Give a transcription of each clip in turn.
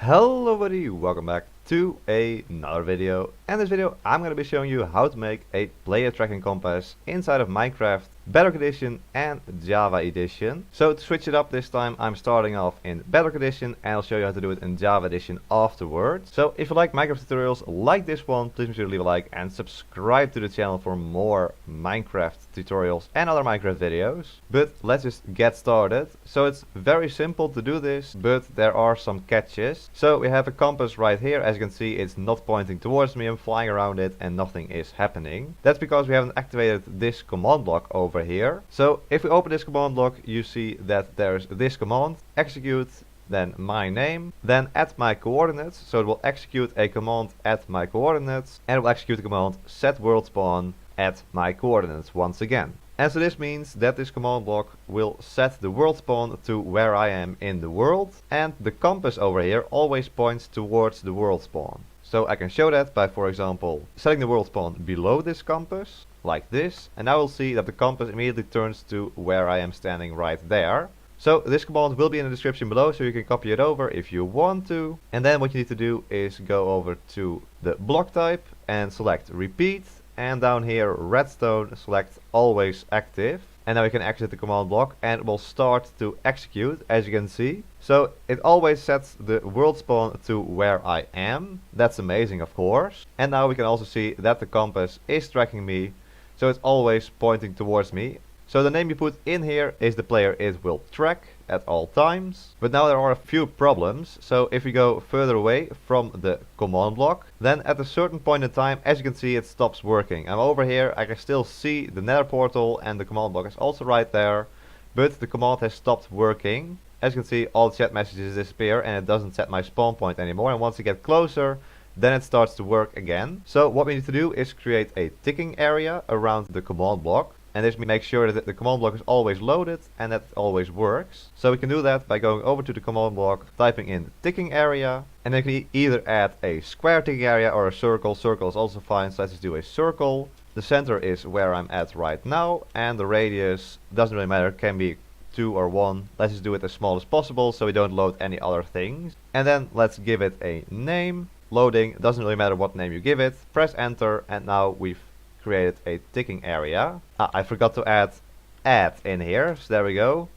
Hello everybody, welcome back to another video. In this video I'm going to be showing you how to make a player tracking compass inside of Minecraft, Bedrock Edition and Java Edition. So to switch it up this time I'm starting off in Bedrock Edition and I'll show you how to do it in Java Edition afterwards. So if you like Minecraft tutorials like this one, please make sure to leave a like and subscribe to the channel for more Minecraft tutorials and other Minecraft videos. But let's just get started. So it's very simple to do this, but there are some catches. So we have a compass right here. As you can see, it's not pointing towards me. I'm flying around it and nothing is happening. That's because we haven't activated this command block over here. So if we open this command block, you see that there's this command, execute, then my name, then at my coordinates. So it will execute a command at my coordinates and it will execute the command setworldspawn at my coordinates once again. And so this means that this command block will set the world spawn to where I am in the world, and the compass over here always points towards the world spawn. So I can show that by, for example, setting the world spawn below this compass, like this, and now we'll see that the compass immediately turns to where I am standing right there. So this command will be in the description below, so you can copy it over if you want to. And then what you need to do is go over to the block type and select repeat. And down here, redstone, select always active. And now you can exit the command block and it will start to execute, as you can see. So it always sets the world spawn to where I am. That's amazing, of course. And now we can also see that the compass is tracking me. So it's always pointing towards me. So the name you put in here is the player it will track at all times. But now there are a few problems. So if we go further away from the command block, then at a certain point in time, as you can see, it stops working. I'm over here, I can still see the nether portal and the command block is also right there. But the command has stopped working. As you can see, all the chat messages disappear and it doesn't set my spawn point anymore. And once I get closer, then it starts to work again. So what we need to do is create a ticking area around the command block. And this makes sure that the command block is always loaded and that it always works. So we can do that by going over to the command block, typing in ticking area, and then you can either add a square ticking area or a circle. Circle is also fine, so let's just do a circle. The center is where I'm at right now, and the radius doesn't really matter, it can be 2 or 1. Let's just do it as small as possible so we don't load any other things. And then let's give it a name. Loading, doesn't really matter what name you give it. Press enter, and now we've created a ticking area. I forgot to add in here, so there we go.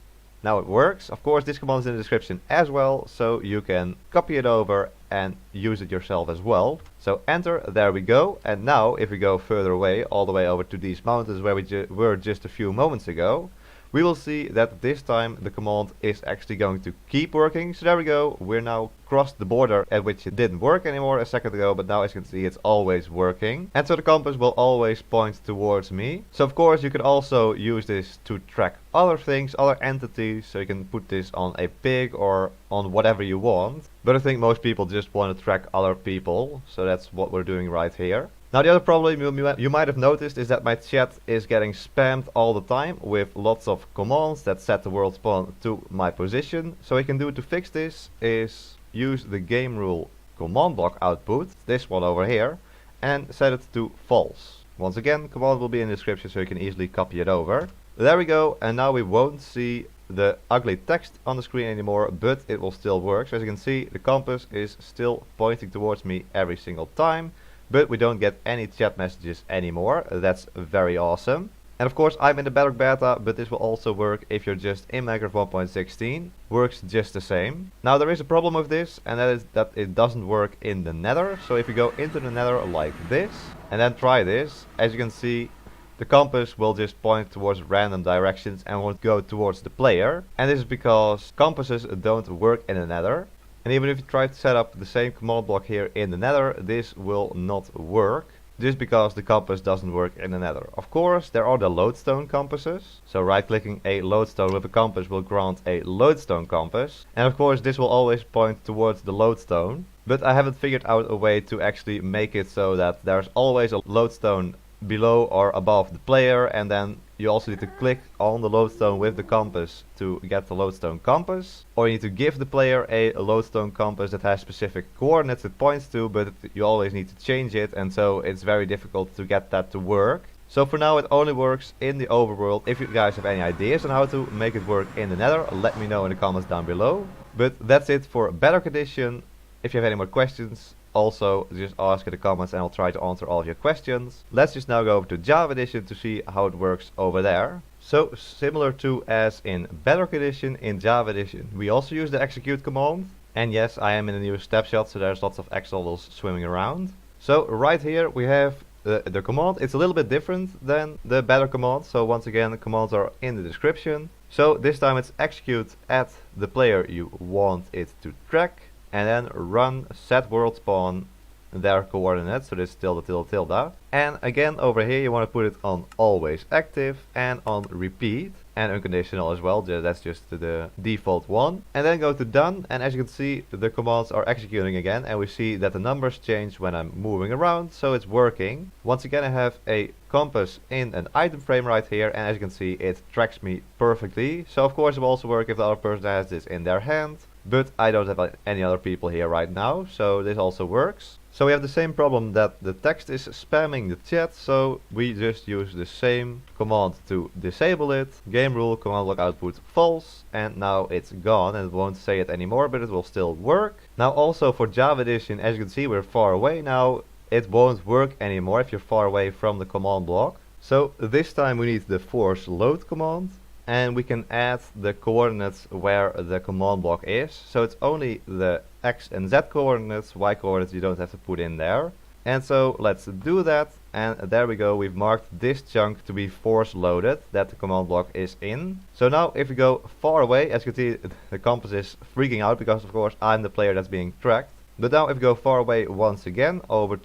Now it works. Of course this command is in the description as well, so you can copy it over and use it yourself as well. So enter, there we go. And now if we go further away, all the way over to these mountains where we were just a few moments ago, we will see that this time the command is actually going to keep working. So there we go, we're now crossed the border at which it didn't work anymore a second ago, but now as you can see it's always working. And so the compass will always point towards me. So of course you can also use this to track other things, other entities, so you can put this on a pig or on whatever you want. But I think most people just want to track other people, so that's what we're doing right here. Now the other problem you might have noticed is that my chat is getting spammed all the time with lots of commands that set the world spawn to my position. So what you can do to fix this is use the gamerule command block output, this one over here, and set it to false. Once again, command will be in the description so you can easily copy it over. There we go, and now we won't see the ugly text on the screen anymore, but it will still work. So as you can see, the compass is still pointing towards me every single time. But we don't get any chat messages anymore. That's very awesome. And of course I'm in the Bedrock beta, but this will also work if you're just in Minecraft 1.16. Works just the same. Now there is a problem with this, and that is that it doesn't work in the nether. So if you go into the nether like this, and then try this, as you can see, the compass will just point towards random directions and won't go towards the player. And this is because compasses don't work in the nether. And even if you try to set up the same command block here in the nether, this will not work. Just because the compass doesn't work in the nether. Of course, there are the lodestone compasses. So right clicking a lodestone with a compass will grant a lodestone compass. And of course this will always point towards the lodestone. But I haven't figured out a way to actually make it so that there's always a lodestone below or above the player, and then you also need to click on the lodestone with the compass to get the lodestone compass, or you need to give the player a lodestone compass that has specific coordinates it points to, but you always need to change it, and so it's very difficult to get that to work. So for now it only works in the overworld. If you guys have any ideas on how to make it work in the nether, let me know in the comments down below. But that's it for Bedrock Edition. If you have any more questions, also just ask in the comments and I'll try to answer all of your questions. Let's just now go over to Java Edition to see how it works over there. So similar to as in Bedrock Edition, in Java Edition we also use the execute command. And yes, I am in a new snapshot, so there's lots of axolotls swimming around. So right here we have the command. It's a little bit different than the Bedrock command, so once again the commands are in the description. So this time it's execute at the player you want it to track, and then run setworldspawn their coordinates, so this tilde. And again over here you want to put it on always active and on repeat and unconditional as well, that's just the default one. And then go to done, and as you can see the commands are executing again, and we see that the numbers change when I'm moving around, so it's working. Once again I have a compass in an item frame right here, and as you can see it tracks me perfectly. So of course it will also work if the other person has this in their hand, but I don't have any other people here right now, so this also works. So we have the same problem that the text is spamming the chat, so we just use the same command to disable it. Gamerule commandBlockOutput false, and now it's gone and it won't say it anymore, but it will still work. Now also for Java Edition, as you can see we're far away now. It won't work anymore if you're far away from the command block. So this time we need the forceload command, and we can add the coordinates where the command block is. So it's only the X and Z coordinates, Y coordinates you don't have to put in there. And so let's do that, and there we go, we've marked this chunk to be force loaded that the command block is in. So now if we go far away, as you can see the compass is freaking out because of course I'm the player that's being tracked. But now if we go far away once again over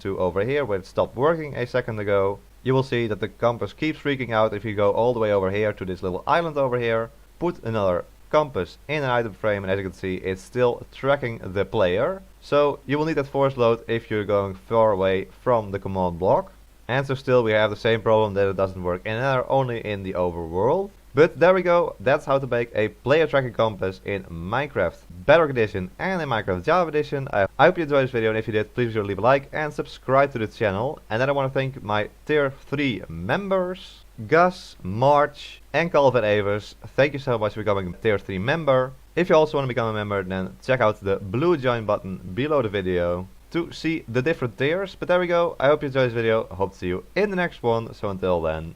here where it stopped working a second ago, you will see that the compass keeps freaking out. If you go all the way over here to this little island over here, put another compass in an item frame, and as you can see it's still tracking the player. So you will need that force load if you're going far away from the command block. And so still we have the same problem that it doesn't work in there, only in the overworld. But there we go, that's how to make a player tracking compass in Minecraft Bedrock Edition and in Minecraft Java Edition. I hope you enjoyed this video, and if you did, please be sure to leave a like and subscribe to the channel. And then I want to thank my tier 3 members, Gus, March and Calvin Evers. Thank you so much for becoming a tier 3 member. If you also want to become a member, then check out the blue join button below the video to see the different tiers. But there we go, I hope you enjoyed this video, I hope to see you in the next one. So until then,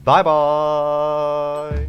bye bye!